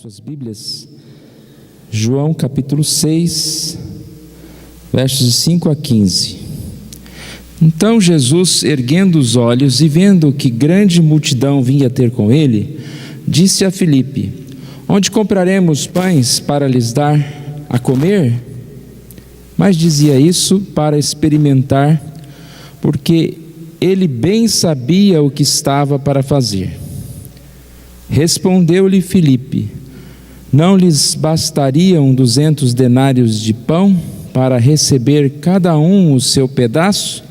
Suas Bíblias, João capítulo 6, versos de 5 a 15. Então Jesus, erguendo os olhos e vendo que grande multidão vinha ter com ele, disse a Filipe: onde compraremos pães para lhes dar a comer? Mas dizia isso para experimentar, porque ele bem sabia o que estava para fazer. Respondeu-lhe Filipe: não lhes bastariam 200 denários de pão para receber cada um o seu pedaço?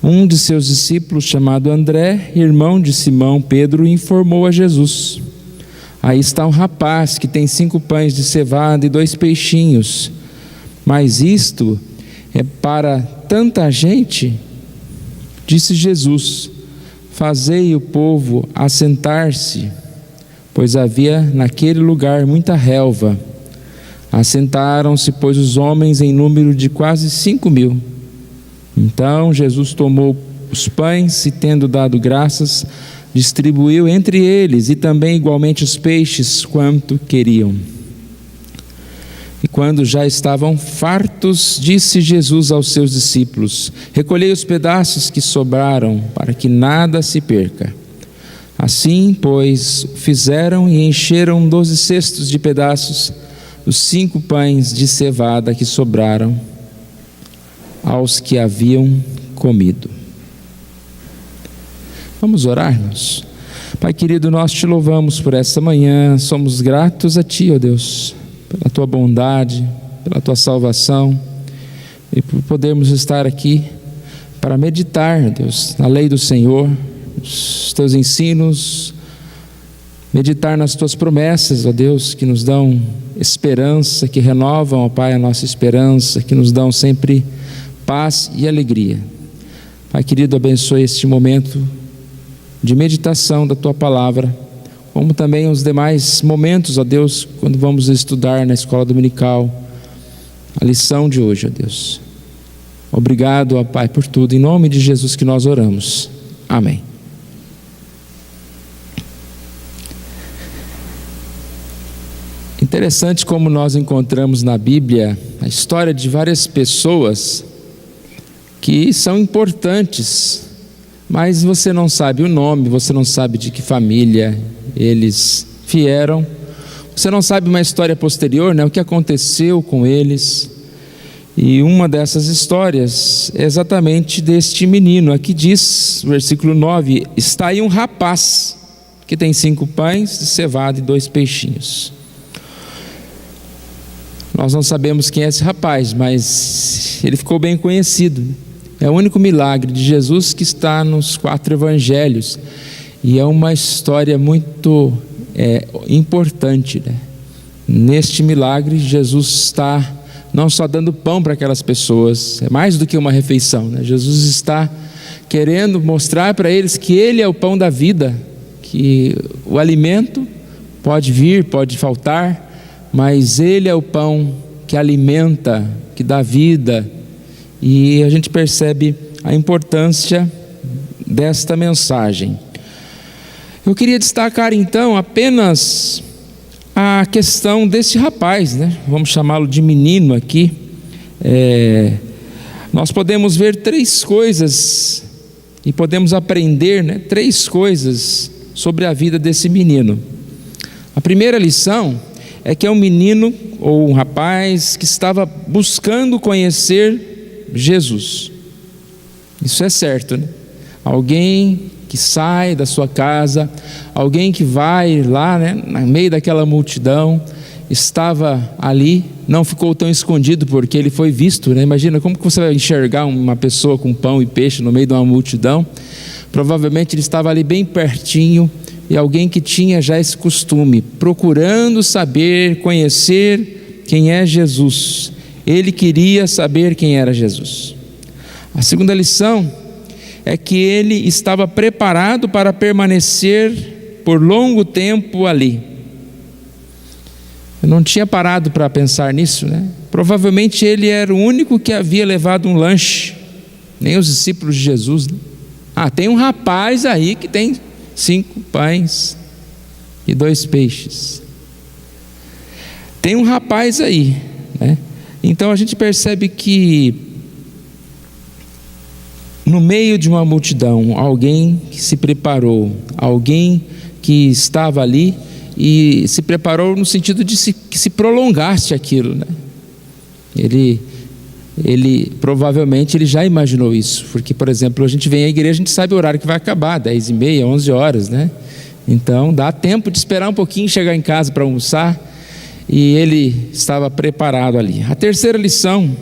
Um de seus discípulos, chamado André, irmão de Simão Pedro, informou a Jesus: aí está um rapaz que tem 5 pães de cevada e 2 peixinhos, mas isto é para tanta gente? Disse Jesus: fazei o povo assentar-se, pois havia naquele lugar muita relva. Assentaram-se, pois, os homens em número de quase 5.000. Então Jesus tomou os pães e, tendo dado graças, distribuiu entre eles, e também igualmente os peixes, quanto queriam. E quando já estavam fartos, disse Jesus aos seus discípulos: recolhei os pedaços que sobraram, para que nada se perca. Assim, pois, fizeram e encheram 12 cestos de pedaços os 5 pães de cevada que sobraram aos que haviam comido. Vamos orar-nos? Pai querido, nós te louvamos por essa manhã, somos gratos a Ti, ó Deus, pela Tua bondade, pela Tua salvação, e por podermos estar aqui para meditar, Deus, na lei do Senhor, os Teus ensinos, meditar nas Tuas promessas, ó Deus, que nos dão esperança, que renovam, ó Pai, a nossa esperança, que nos dão sempre paz e alegria. Pai querido, abençoe este momento de meditação da Tua palavra, como também os demais momentos, ó Deus, quando vamos estudar na escola dominical a lição de hoje, ó Deus. Obrigado, ó Pai, por tudo, em nome de Jesus que nós oramos. Amém. Interessante como nós encontramos na Bíblia a história de várias pessoas que são importantes, mas você não sabe o nome, você não sabe de que família eles vieram, você não sabe uma história posterior, né, o que aconteceu com eles. E uma dessas histórias é exatamente deste menino. Aqui diz, versículo 9: está aí um rapaz que tem 5 pães de cevada e 2 peixinhos. Nós não sabemos quem é esse rapaz, mas ele ficou bem conhecido. É o único milagre de Jesus que está nos 4 evangelhos, e é uma história muito importante, né? Neste milagre, Jesus está não só dando pão para aquelas pessoas, é mais do que uma refeição, né? Jesus está querendo mostrar para eles que Ele é o pão da vida, que o alimento pode vir, pode faltar, mas Ele é o pão que alimenta, que dá vida. E a gente percebe a importância desta mensagem. Eu queria destacar então apenas a questão desse rapaz, né? Vamos chamá-lo de menino aqui. Nós podemos ver 3 coisas e podemos aprender, né, 3 coisas sobre a vida desse menino. A primeira lição é que é um menino ou um rapaz que estava buscando conhecer Jesus. Isso é certo, né? Alguém que sai da sua casa, alguém que vai lá, né, no meio daquela multidão, estava ali, não ficou tão escondido porque ele foi visto, né? Imagina como que você vai enxergar uma pessoa com pão e peixe no meio de uma multidão. Provavelmente ele estava ali bem pertinho, e alguém que tinha já esse costume, procurando saber, conhecer quem é Jesus. Ele queria saber quem era Jesus. A segunda lição é que ele estava preparado para permanecer por longo tempo ali. Eu não tinha parado para pensar nisso, né? Provavelmente ele era o único que havia levado um lanche, nem os discípulos de Jesus, né? Tem um rapaz aí que tem 5 pães e 2 peixes. tem um rapaz aí, né? Então a gente percebe que no meio de uma multidão, alguém que se preparou, alguém que estava ali e se preparou no sentido de que se prolongasse aquilo, né? Ele provavelmente ele já imaginou isso, porque, por exemplo, a gente vem à igreja, a gente sabe o horário que vai acabar, 10h30, 11 horas, né? Então dá tempo de esperar um pouquinho, chegar em casa para almoçar, e ele estava preparado ali. A terceira lição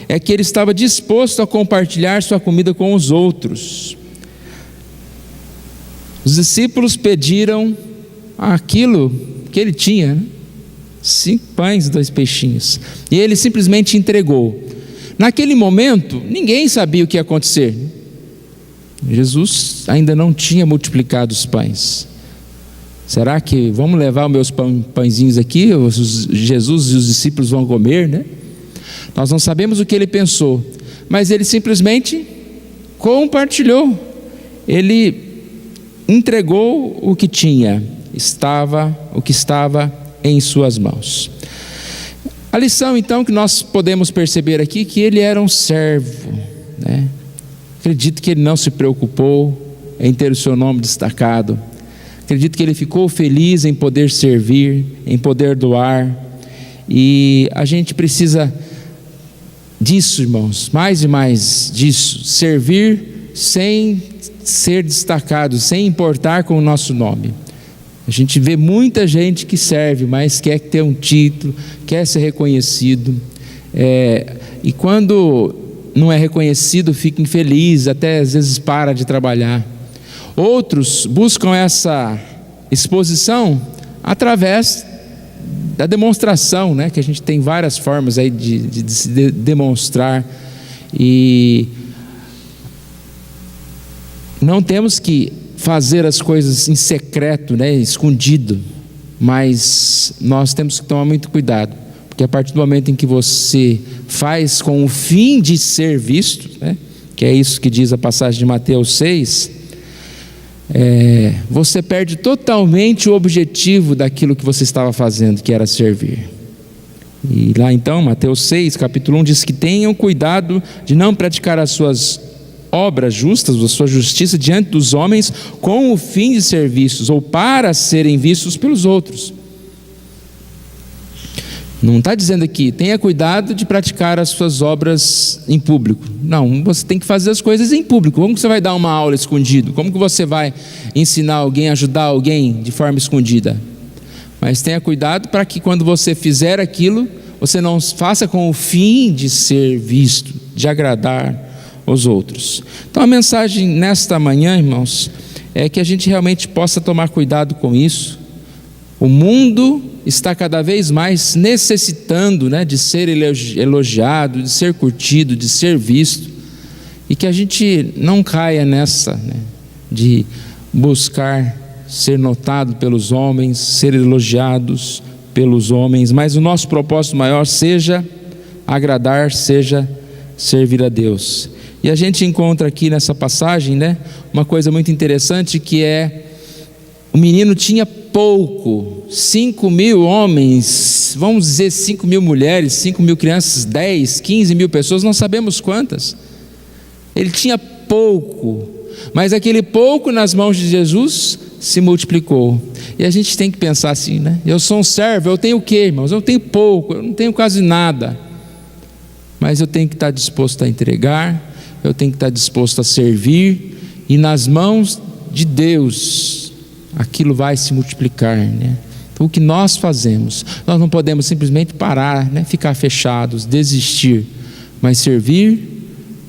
é que ele estava disposto a compartilhar sua comida com os outros. Os discípulos pediram aquilo que ele tinha, né? 5 pães e 2 peixinhos, e ele simplesmente entregou. Naquele momento, ninguém sabia o que ia acontecer. Jesus ainda não tinha multiplicado os pães. Será que vamos levar os meus pãezinhos aqui? Jesus e os discípulos vão comer, né? Nós não sabemos o que ele pensou, mas ele simplesmente compartilhou. Ele entregou o que tinha, o que estava em suas mãos. A lição então que nós podemos perceber aqui, que ele era um servo, né? Acredito que ele não se preocupou em ter o seu nome destacado. Acredito que ele ficou feliz em poder servir, em poder doar. E a gente precisa disso, irmãos, mais e mais disso, servir sem ser destacado, sem importar com o nosso nome. A gente vê muita gente que serve, mas quer ter um título, quer ser reconhecido, e quando não é reconhecido fica infeliz, até às vezes para de trabalhar. Outros buscam essa exposição através da demonstração, né? Que a gente tem várias formas aí de se demonstrar, e não temos que fazer as coisas em secreto, né, escondido, mas nós temos que tomar muito cuidado, porque a partir do momento em que você faz com o fim de ser visto, né, que é isso que diz a passagem de Mateus 6, você perde totalmente o objetivo daquilo que você estava fazendo, que era servir. E lá então, Mateus 6, capítulo 1, diz que tenham cuidado de não praticar as suas obras justas, a sua justiça diante dos homens, com o fim de ser vistos, ou para serem vistos pelos outros. Não está dizendo aqui, tenha cuidado de praticar as suas obras em público. Não, você tem que fazer as coisas em público. Como que você vai dar uma aula escondido? Como que você vai ensinar alguém, ajudar alguém de forma escondida? Mas tenha cuidado para que quando você fizer aquilo, você não faça com o fim de ser visto, de agradar os outros. Então a mensagem nesta manhã, irmãos, é que a gente realmente possa tomar cuidado com isso. O mundo está cada vez mais necessitando, né, de ser elogiado, de ser curtido, de ser visto, e que a gente não caia nessa, né, de buscar ser notado pelos homens, ser elogiados pelos homens, mas o nosso propósito maior seja agradar, seja servir a Deus. E a gente encontra aqui nessa passagem, né, uma coisa muito interessante, que é: o menino tinha pouco, 5.000 homens, vamos dizer 5.000 mulheres, 5.000 crianças, 10, 15.000 pessoas, não sabemos quantas. Ele tinha pouco, mas aquele pouco nas mãos de Jesus se multiplicou. E a gente tem que pensar assim, né? Eu sou um servo, eu tenho o quê, irmãos? Eu tenho pouco, eu não tenho quase nada, mas eu tenho que estar disposto a entregar, eu tenho que estar disposto a servir, e nas mãos de Deus aquilo vai se multiplicar, né? Então, o que nós fazemos, nós não podemos simplesmente parar, né? Ficar fechados, desistir, mas servir,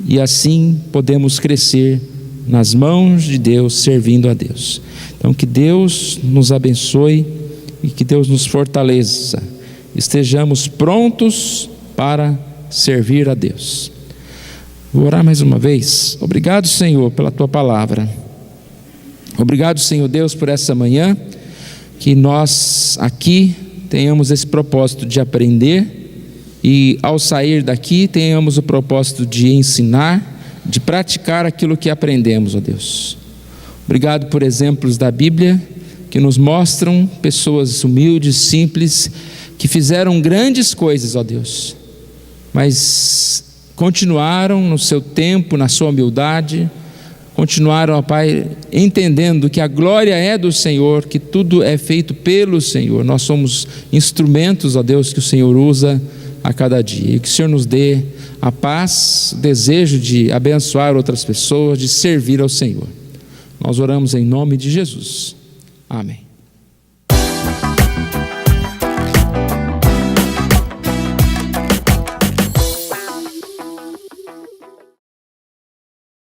e assim podemos crescer nas mãos de Deus, servindo a Deus. Então que Deus nos abençoe e que Deus nos fortaleça, estejamos prontos para servir a Deus. Vou orar mais uma vez. Obrigado, Senhor, pela Tua palavra. Obrigado, Senhor Deus, por essa manhã, que nós aqui tenhamos esse propósito de aprender, e ao sair daqui tenhamos o propósito de ensinar, de praticar aquilo que aprendemos, ó Deus. Obrigado por exemplos da Bíblia que nos mostram pessoas humildes, simples, que fizeram grandes coisas, ó Deus, mas continuaram no seu tempo, na sua humildade, continuaram, ó Pai, entendendo que a glória é do Senhor, que tudo é feito pelo Senhor. Nós somos instrumentos, ó Deus, que o Senhor usa a cada dia, e que o Senhor nos dê a paz, o desejo de abençoar outras pessoas, de servir ao Senhor. Nós oramos em nome de Jesus. Amém.